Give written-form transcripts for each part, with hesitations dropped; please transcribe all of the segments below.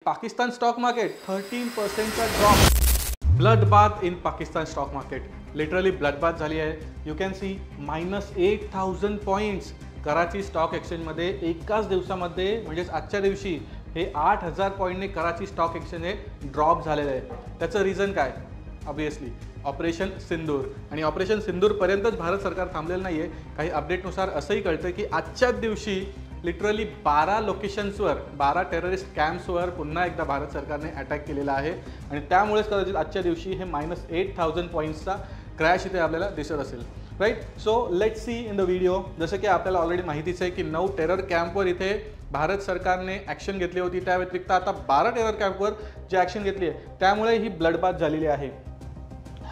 Pakistan stock market 13% का drop. Bloodbath in Pakistan stock market. Literally bloodbath झाली आहे. You can C -8,000 points Karachi stock एक्सचेंजमध्ये एकाच दिवसामध्ये, म्हणजेच आजच्या दिवशी हे 8,000 पॉईंटने कराची स्टॉक एक्सचेंज हे ड्रॉप झालेलं आहे. त्याचं रिझन काय? ऑब्वियसली ऑपरेशन सिंदूर. आणि ऑपरेशन सिंदूरपर्यंतच भारत सरकार थांबलेलं नाही आहे. काही अपडेटनुसार असंही कळतं की आजच्याच दिवशी लिटरली 12 लोकेशन्सवर 12 टेररिस्ट कॅम्प्सवर पुन्हा एकदा भारत सरकारने अटॅक केलेला आहे. आणि त्यामुळेच कदाचित आजच्या दिवशी हे -8,000 पॉईंट्सचा क्रॅश इथे आपल्याला दिसत असेल. Right. So let's see in the video. जसं की आपल्याला ऑलरेडी माहितीच आहे की 9 टेरर कॅम्पवर इथे भारत सरकारने ॲक्शन घेतली होती. त्या व्यतिरिक्त आता 12 टेरर कॅम्पवर जी ॲक्शन घेतली आहे त्यामुळे ही ब्लडबाथ झालेली आहे.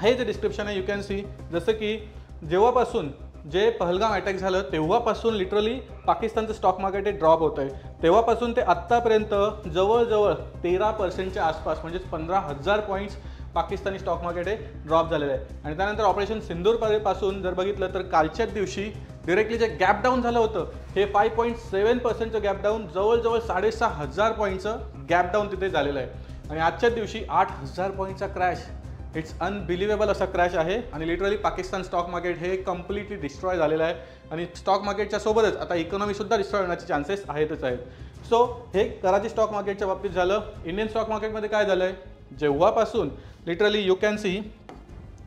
हे जे डिस्क्रिप्शन आहे यू कॅन सी, जसं की जेव्हापासून जे पहलगाम अटॅक झालं तेव्हापासून लिटरली पाकिस्तानचं स्टॉक मार्केट हे ड्रॉप होतं आहे. तेव्हापासून ते आत्तापर्यंत जवळजवळ 13% आसपास, म्हणजेच 15,000 पॉईंट्स पाकिस्तानी स्टॉक मार्केट हे ड्रॉप झालेलं आहे. आणि त्यानंतर ऑपरेशन सिंदूरपासून जर बघितलं तर कालच्याच दिवशी डिरेक्टली जे गॅप डाऊन झालं होतं हे 5.7% गॅप डाऊन, जवळजवळ 6,500 पॉईंटचं गॅप डाऊन तिथे झालेलं आहे. आणि आजच्याच दिवशी 8,000 पॉईंटचा क्रॅश. इट्स अनबिलिव्हेबल असा क्रॅश आहे. आणि लिटरली पाकिस्तान स्टॉक मार्केट हे कम्प्लिटली डिस्ट्रॉय झालेलं आहे. आणि स्टॉक मार्केटच्या सोबतच आता इकॉनॉमीसुद्धा डिस्ट्रॉय होण्याचे चान्सेस आहेतच आहेत. सो हे कराची स्टॉक मार्केटच्या बाबतीत झालं. इंडियन स्टॉक मार्केटमध्ये काय झालं आहे? जेव्हापासून लिटरली यू कॅन सी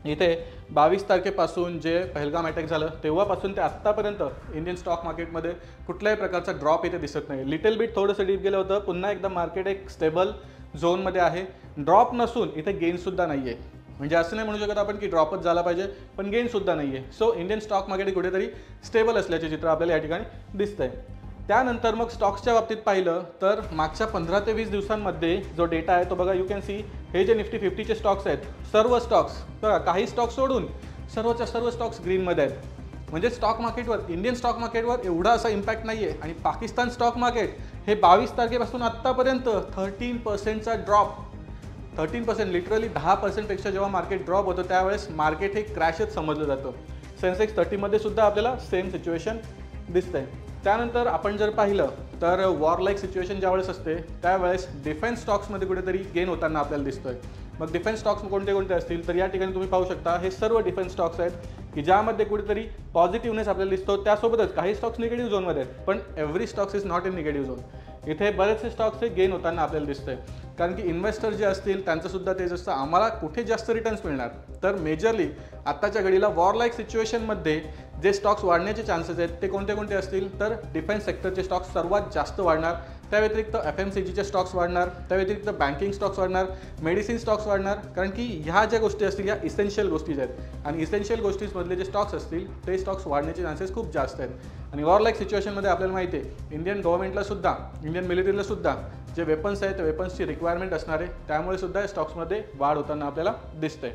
इथे 22 तारखेपासून जे पहलगाम अटॅक झालं तेव्हापासून ते आत्तापर्यंत इंडियन स्टॉक मार्केटमध्ये कुठल्याही प्रकारचा ड्रॉप इथे दिसत नाही. लिटल बिट थोडंसं डीप गेलं होतं. पुन्हा एकदा मार्केट एक स्टेबल झोनमध्ये आहे. ड्रॉप नसून इथे गेनसुद्धा नाही आहे. म्हणजे असं नाही म्हणू शकत आपण की ड्रॉपच झाला पाहिजे, पण गेनसुद्धा नाही आहे. सो इंडियन स्टॉक मार्केट कुठेतरी स्टेबल असल्याचे चित्र आपल्याला या ठिकाणी दिसतंय. त्यानंतर मग स्टॉक्सच्या बाबतीत पाहिलं तर मागच्या 15 ते 20 दिवसांमध्ये जो डेटा आहे तो बघा. यू कॅन सी हे जे निफ्टी 50चे स्टॉक्स आहेत, सर्व स्टॉक्स बघा, काही स्टॉक्स सोडून सर्वच्या सर्व स्टॉक्स ग्रीनमध्ये आहेत. म्हणजे स्टॉक मार्केटवर, इंडियन स्टॉक मार्केटवर एवढा असा इम्पॅक्ट नाही आहे. आणि पाकिस्तान स्टॉक मार्केट हे 22 तारखेपासून आत्तापर्यंत 13%चा ड्रॉप. 13% लिटरली 10%पेक्षा जेव्हा मार्केट ड्रॉप होतं त्यावेळेस मार्केट हे क्रॅशच समजलं जातं. सेन्सेक्स 30मध्ये सुद्धा आपल्याला सेम सिच्युएशन दिसतंय. त्यानंतर आपण जर पाहिलं तर वॉरलाईक सिच्युएशन ज्यावेळेस असते त्यावेळेस डिफेन्स स्टॉक्समध्ये कुठेतरी गेन होताना आपल्याला दिसतोय. मग डिफेन्स स्टॉक्स कोणते कोणते असतील तर या ठिकाणी तुम्ही पाहू शकता हे सर्व डिफेन्स स्टॉक्स आहेत की ज्यामध्ये कुठेतरी पॉझिटिव्हनेस आपल्याला दिसतो. त्यासोबतच काही स्टॉक्स निगेटिव्ह झोनमध्ये आहेत, पण every stocks is not in negative zone. इथे बरेचसे स्टॉक्स हे गेन होताना आपल्याला दिसतंय. कारण की इन्व्हेस्टर जे असतील त्यांचंसुद्धा तेच असतं, आम्हाला कुठे जास्त रिटर्न्स मिळणार. तर मेजरली आत्ताच्या घडीला वॉरलाईक सिच्युएशनमध्ये जे स्टॉक्स वाढण्याचे चान्सेस आहेत ते कोणते कोणते असतील तर डिफेन्स सेक्टरचे स्टॉक्स सर्वात जास्त वाढणार. त्या व्यतिरिक्त FMCGचे स्टॉक्स वाढणार. त्या व्यतिरिक्त बँकिंग स्टॉक्स वाढणार, मेडिसिन स्टॉक्स वाढणार. कारण की ह्या ज्या गोष्टी असतील ह्या इसेन्शियल गोष्टीज आहेत. आणि इसेन्शियल गोष्टीजमधले जे स्टॉक्स असतील ते स्टॉक्स वाढण्याचे चान्सेस खूप जास्त आहेत. आणि वॉरलाईक सिच्युएशनमध्ये आपल्याला माहिती आहे इंडियन गव्हर्नमेंटलासुद्धा, इंडियन मिलिटरीलासुद्धा जे वेपन्स आहेत त्या वेपन्सची रिक्वायरमेंट असणार आहे. त्यामुळे सुद्धा या स्टॉक्समध्ये वाढ होताना आपल्याला दिसतंय.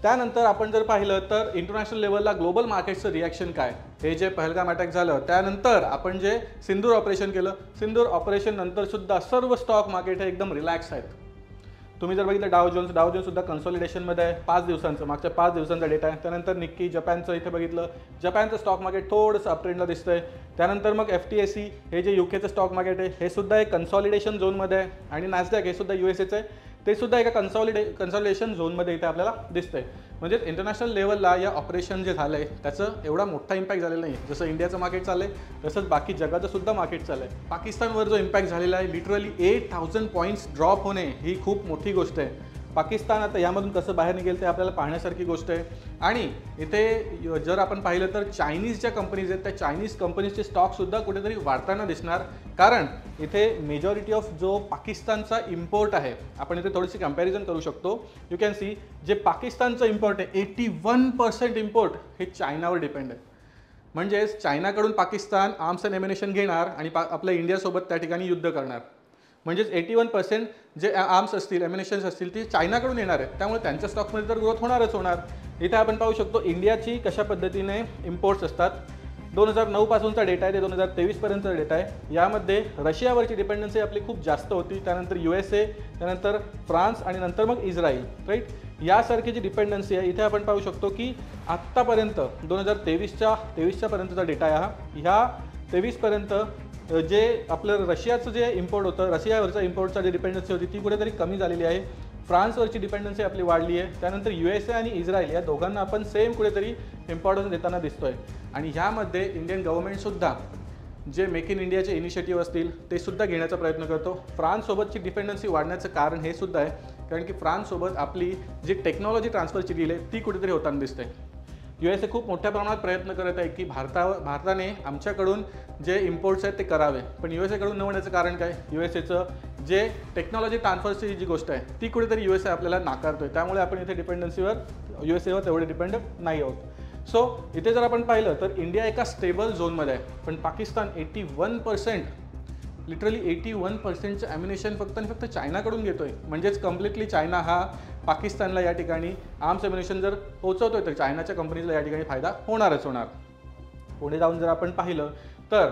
त्यानंतर आपण जर पाहिलं तर इंटरनॅशनल लेवलला ग्लोबल मार्केटचं रिॲक्शन काय? हे जे पहलगाम अटॅक झालं त्यानंतर आपण जे सिंदूर ऑपरेशन केलं, सिंदूर ऑपरेशन नंतर सुद्धा सर्व स्टॉक मार्केट हे एकदम रिलॅक्स आहेत. तुम्ही जर बघितलं डाव जोन्स सुद्धा कन्सॉलिडेशनमध्ये आहे. 5 दिवसांचं, मागच्या 5 दिवसांचा डेटा आहे. त्यानंतर निक्की जपानचं इथे बघितलं, जपानचं स्टॉक मार्केट थोडंसं अपट्रेंडला दिसतंय. त्यानंतर मग FTSE हे जे UKचं स्टॉक मार्केट आहे हे सुद्धा एक कन्सॉलिडेशन झोनमध्ये आहे. आणि नॅसडॅक हे सुद्धा USAचं आहे, ते सुद्धा एका कन्सॉलिडेशन झोनमध्ये इथे आपल्याला दिसतंय. म्हणजेच इंटरनॅशनल लेवलला या ऑपरेशन जे झालं आहे त्याचं एवढा मोठा इम्पॅक्ट झालेला नाही. जसं इंडियाचं मार्केट चाललं आहे तसंच बाकी जगाचं सुद्धा मार्केट चाललं आहे. पाकिस्तानवर जो इम्पॅक्ट झालेला आहे लिटरली 8,000 पॉईंट्स ड्रॉप होणे ही खूप मोठी गोष्ट आहे. पाकिस्तान आता यामधून कसं बाहेर निघेल ते आपल्याला पाहण्यासारखी गोष्ट आहे. आणि इथे जर आपण पाहिलं तर चायनीज ज्या कंपनीज आहेत त्या चायनीज कंपनीजचे स्टॉकसुद्धा कुठेतरी वाढताना दिसणार. कारण इथे मेजॉरिटी ऑफ जो पाकिस्तानचा इम्पोर्ट आहे, आपण इथे थोडीशी कम्पॅरिझन करू शकतो. यू कॅन सी जे पाकिस्तानचं इम्पोर्ट आहे 81% इम्पोर्ट हे चायनावर डिपेंड आहे. म्हणजेच चायनाकडून पाकिस्तान आर्म्स अँड एम्युनिशन घेणार आणि आपल्या इंडियासोबत त्या ठिकाणी युद्ध करणार. म्हणजेच 81% जे आर्म्स असतील, एम्युनिशन्स असतील ती चायनाकडून येणार आहेत. त्यामुळे त्यांच्या स्टॉक्समध्ये तर ग्रोथ होणारच होणार. इथे आपण पाहू शकतो इंडियाची कशा पद्धतीने इम्पोर्ट्स असतात. 2009 पासूनचा डेटा आहे, ते 2023 पर्यंतचा डेटा आहे. यामध्ये रशियावरची डिपेंडन्सी आपली खूप जास्त होती. त्यानंतर USA, त्यानंतर फ्रान्स आणि नंतर मग इस्राईल. राईट. यासारखी जी डिपेंडन्सी आहे इथे आपण पाहू शकतो की आत्तापर्यंत 2023च्या पर्यंतचा डेटा आहे हा. ह्या 23 पर्यंत जे आपलं रशियाचं जे इम्पोर्ट होतं, रशियावरचं इम्पोर्टचा जे डिपेंडन्सी होती ती कुठेतरी कमी झालेली आहे. फ्रान्सवरची डिपेंडन्सी आपली वाढली आहे. त्यानंतर USA आणि इस्रायल या दोघांना आपण सेम कुठेतरी इम्पॉर्टन्स देताना दिसतोय. आणि ह्यामध्ये इंडियन गव्हर्नमेंटसुद्धा जे मेक इन इंडियाचे इनिशिएटिव्ह असतील ते सुद्धा घेण्याचा प्रयत्न करतो. फ्रान्ससोबतची डिपेंडन्सी वाढण्याचं कारण हे सुद्धा आहे, कारण की फ्रान्ससोबत आपली जी टेक्नॉलॉजी ट्रान्सफरची डील आहे ती कुठेतरी होताना दिसते. USA खूप मोठ्या प्रमाणात प्रयत्न करत आहे की भारताने आमच्याकडून जे इम्पोर्ट्स आहेत ते करावे, पण USA कडून न होण्याचं कारण काय? USAचं जे टेक्नॉलॉजी ट्रान्सफरची जी गोष्ट आहे ती कुठेतरी USA आपल्याला नाकारतोय. त्यामुळे आपण इथे डिपेंडन्सीवर USAवर तेवढे डिपेंड नाही आहोत. सो इथे जर आपण पाहिलं तर इंडिया एका स्टेबल झोनमध्ये आहे, पण पाकिस्तान 81%, लिटरली 81%चं ॲम्युनेशन फक्त आणि फक्त चायनाकडून घेतोय. म्हणजेच कम्प्लिटली चायना हा पाकिस्तानला या ठिकाणी आर्म्स ॲम्युनेशन जर पोहोचवतोय तर चायनाच्या कंपनीजला या ठिकाणी फायदा होणारच होणार. पुढे जाऊन जर आपण पाहिलं तर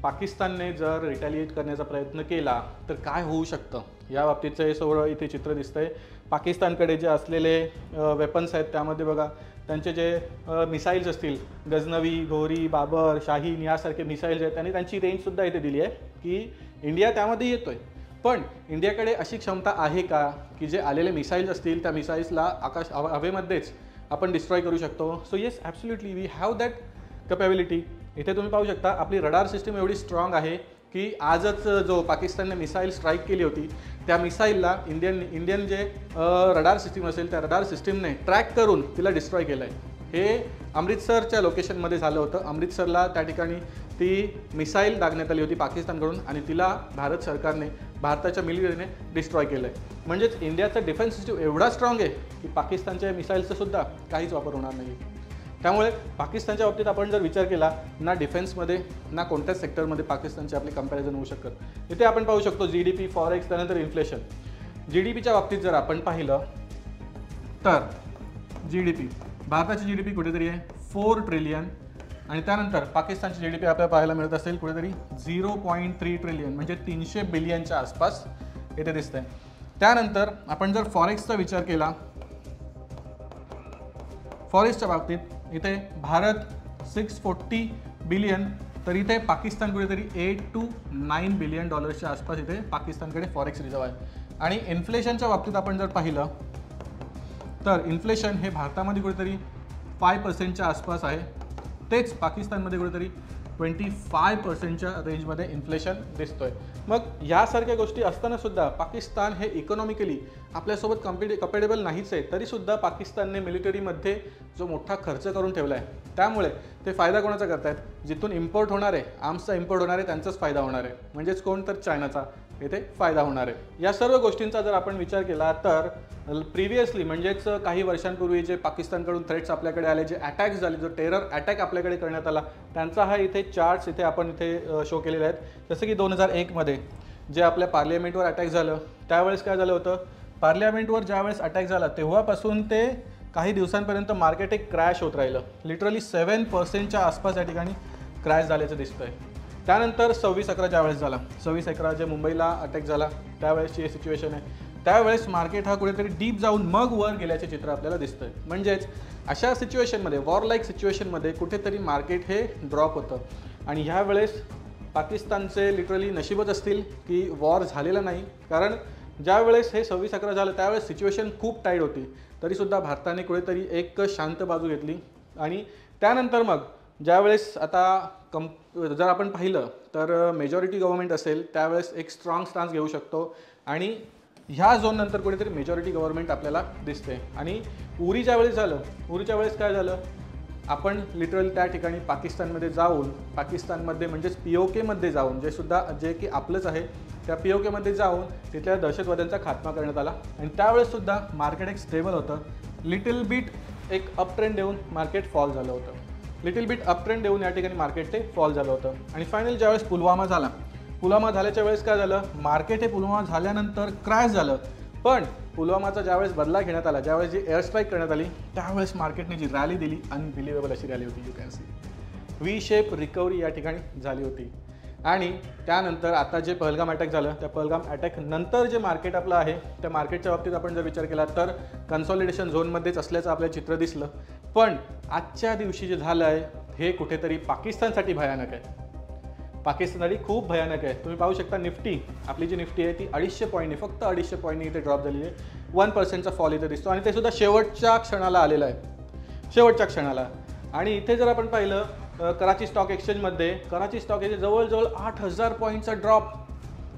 पाकिस्तानने जर रिटॅलिएट करण्याचा प्रयत्न केला तर काय होऊ शकतं या बाबतीचं हे सगळं इथे चित्र दिसतंय. पाकिस्तानकडे जे असलेले वेपन्स आहेत त्यामध्ये बघा त्यांचे जे मिसाईल्स असतील, गजनवी, घोरी, बाबर, शाहीन यासारखे मिसाईल्स आहेत आणि त्यांची रेंजसुद्धा इथे दिली आहे की इंडिया त्यामध्ये येतोय. पण इंडियाकडे अशी क्षमता आहे का की जे आलेले मिसाईल्स असतील त्या मिसाईल्सला हवेमध्येच आपण डिस्ट्रॉय करू शकतो? So yes, absolutely we have that capability. इथे तुम्ही पाहू शकता आपली रडार सिस्टीम एवढी स्ट्रॉंग आहे की आजच जो पाकिस्तानने मिसाईल स्ट्राईक केली होती त्या मिसाईलला इंडियन जे रडार सिस्टीम असेल त्या रडार सिस्टीमने ट्रॅक करून तिला डिस्ट्रॉय केलं आहे. हे अमृतसरच्या लोकेशनमध्ये झालं होतं. अमृतसरला त्या ठिकाणी ती मिसाईल दागण्यात आली होती पाकिस्तानकडून आणि तिला भारत सरकारने, भारताच्या मिलिटरीने डिस्ट्रॉय केलं आहे. म्हणजेच इंडियाचा डिफेन्स सिस्टीम एवढा स्ट्रॉंग आहे की पाकिस्तानच्या मिसाईलचा सुद्धा काहीच वापर होणार नाही. त्यामुळे पाकिस्तानच्या बाबतीत आपण जर विचार केला ना डिफेन्समध्ये ना कोणत्याच सेक्टरमध्ये पाकिस्तानची आपली कंपॅरिझन होऊ शकत. इथे आपण पाहू शकतो GDP, फॉरेक्स, त्यानंतर इन्फ्लेशन. GDPच्या बाबतीत जर आपण पाहिलं तर GDP, भारताची GDP कुठेतरी आहे 4 ट्रिलियन आणि त्यानंतर पाकिस्तानची GDP आपल्याला पाहायला मिळत असेल कुठेतरी 0.3 ट्रिलियन म्हणजे 300 बिलियनच्या आसपास इथे दिसतंय. त्यानंतर आपण जर फॉरेक्सचा विचार केला, फॉरेक्सच्या बाबतीत इथे भारत 640 बिलियन तर इथे पाकिस्तान कुठेतरी $8 to 9 बिलियन आसपास इथे पाकिस्तानकडे फॉरेक्स रिझर्व आहे. आणि इन्फ्लेशनच्या बाबतीत आपण जर पाहिलं तर इन्फ्लेशन हे भारतामध्ये कुठेतरी 5%च्या आसपास आहे, तेच पाकिस्तानमध्ये कुठेतरी 25%च्या रेंजमध्ये इन्फ्लेशन दिसतोय. मग यासारख्या गोष्टी असताना सुद्धा पाकिस्तान हे इकॉनॉमिकली आपल्यासोबत कम्पेटेबल नाहीच आहे, तरीसुद्धा पाकिस्तानने मिलिटरीमध्ये जो मोठा खर्च करून ठेवला आहे त्यामुळे ते फायदा कोणाचा करतायत? जिथून इम्पोर्ट होणार आहे, आर्म्सचा इम्पोर्ट होणार आहे त्यांचाच फायदा होणार आहे. म्हणजेच कोण? तर चायनाचा इथे फायदा होणार आहे. या सर्व गोष्टींचा जर आपण विचार केला तर प्रिव्हियसली म्हणजेच काही वर्षांपूर्वी जे पाकिस्तानकडून थ्रेट्स आपल्याकडे आले, जे अटॅक्स झाले, जो टेरर अटॅक आपल्याकडे करण्यात आला त्यांचा हा इथे चार्ट्स इथे आपण इथे शो केलेले आहेत. जसं की 2001मध्ये जे आपल्या पार्लियामेंटवर अटॅक झालं त्यावेळेस काय झालं होतं? पार्लियामेंटवर ज्यावेळेस अटॅक झाला तेव्हापासून ते काही दिवसांपर्यंत मार्केट एक क्रॅश होत राहिलं. लिटरली 7%च्या आसपास या ठिकाणी क्रॅश झाल्याचं दिसतंय. त्यानंतर 26/11 ज्यावेळेस झाला, 26/11 जे मुंबईला अटॅक झाला त्यावेळेसची हे सिच्युएशन आहे. त्यावेळेस मार्केट हा कुठेतरी डीप जाऊन मग वर गेल्याचे चित्र आपल्याला दिसतंय. म्हणजेच अशा सिच्युएशनमध्ये, वॉर लाईक सिच्युएशनमध्ये कुठेतरी मार्केट हे ड्रॉप होतं. आणि ह्यावेळेस पाकिस्तानचे लिटरली नशीबच असतील की वॉर झालेला नाही, कारण ज्यावेळेस हे 26/11 झालं त्यावेळेस सिच्युएशन खूप टाईट होती, तरीसुद्धा भारताने कुठेतरी एक शांत बाजू घेतली. आणि त्यानंतर मग ज्यावेळेस आता जर आपण पाहिलं तर मेजॉरिटी गव्हर्नमेंट असेल त्यावेळेस एक स्ट्रॉंग स्टान्स घेऊ शकतो आणि ह्या झोननंतर कुठेतरी मेजॉरिटी गव्हर्नमेंट आपल्याला दिसते. आणि उरीच्या वेळेस झालं, उरीच्या वेळेस काय झालं? आपण लिटरली त्या ठिकाणी पाकिस्तानमध्ये जाऊन, पाकिस्तानमध्ये म्हणजेच POKमध्ये जाऊन जे की आपलंच आहे त्या POKमध्ये जाऊन तिथल्या दहशतवाद्यांचा खात्मा करण्यात आला. आणि त्यावेळेससुद्धा मार्केट एक स्टेबल होतं. लिटिल बिट एक अप ट्रेंड देऊन मार्केट फॉल झालं होतं. लिटिल बिट अप ट्रेंड देऊन या ठिकाणी मार्केट ते फॉल झालं होतं. आणि फायनल ज्यावेळेस पुलवामा झाला, पुलवामा झाल्याच्या वेळेस काय झालं? मार्केट हे पुलवामा झाल्यानंतर क्रॅश झालं. पण पुलवामाचा ज्यावेळेस बदला घेण्यात आला, ज्यावेळेस जी एअर स्ट्राईक करण्यात आली त्यावेळेस मार्केटने जी रॅली दिली, अनबिलिव्हेबल अशी रॅली होती. You can see V shape recovery या ठिकाणी झाली होती. आणि त्यानंतर आता जे पहलगाम अटॅक झालं त्या पहलगाम अटॅक नंतर जे मार्केट आपलं आहे त्या मार्केटच्या बाबतीत आपण जर विचार केला तर कन्सॉलिडेशन झोनमध्येच असल्याचं आपल्याला चित्र दिसलं. पण आजच्या दिवशी जे झालं आहे हे कुठेतरी पाकिस्तानसाठी भयानक आहे. पाकिस्तानसाठी खूप भयानक आहे. तुम्ही पाहू शकता निफ्टी, आपली जी निफ्टी आहे ती 250 पॉईंटने, फक्त 250 पॉईंटने इथे ड्रॉप झालेली आहे. 1%चा फॉल इथे दिसतो आणि ते सुद्धा शेवटच्या क्षणाला आलेलं आहे, शेवटच्या क्षणाला. आणि इथे जर आपण पाहिलं कराची स्टॉक एक्सचेंजमध्ये, कराची स्टॉक एक्सचेंज जवळजवळ 8000 पॉईंटचा ड्रॉप,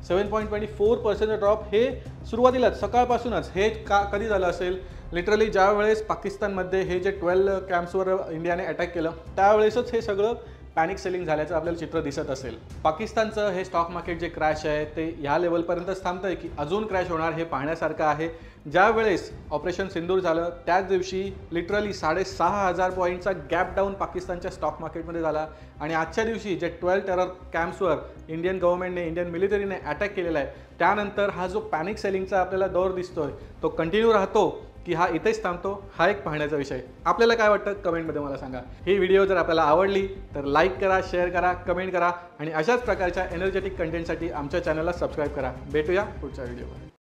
7.24%चा ड्रॉप. हे सुरुवातीलाच सकाळपासूनच हे कधी झालं असेल, लिटरली ज्या वेळेस पाकिस्तानमध्ये हे जे 12 कॅम्प्सवर इंडियाने अटॅक केलं त्यावेळेसच हे सगळं पॅनिक सेलिंग झाल्याचं आपल्याला चित्र दिसत असेल. पाकिस्तानचं हे स्टॉक मार्केट जे क्रॅश आहे ते ह्या लेवलपर्यंतच थांबतं आहे की अजून क्रॅश होणार हे पाहण्यासारखं आहे. ज्या वेळेस ऑपरेशन सिंदूर झालं त्याच दिवशी लिटरली 6500 पॉईंटचा गॅप डाऊन पाकिस्तानच्या स्टॉक मार्केटमध्ये झाला आणि आजच्या दिवशी जे 12 टेरर कॅम्प्सवर इंडियन गव्हर्नमेंटने, इंडियन मिलिटरीने अटॅक केलेला आहे, त्यानंतर हा जो पॅनिक सेलिंगचा आपल्याला दौर दिसतोय तो कंटिन्यू राहतो की हा इथेच थांबतो, हा एक पाहण्याचा विषय. आपल्याला काय वाटतं कमेंटमध्ये मला सांगा. ही व्हिडिओ जर आपल्याला आवडली तर लाईक करा, शेअर करा, कमेंट करा आणि अशाच प्रकारच्या एनर्जेटिक कंटेंटसाठी आमच्या चॅनलला सबस्क्राईब करा. भेटूया पुढच्या व्हिडिओवर.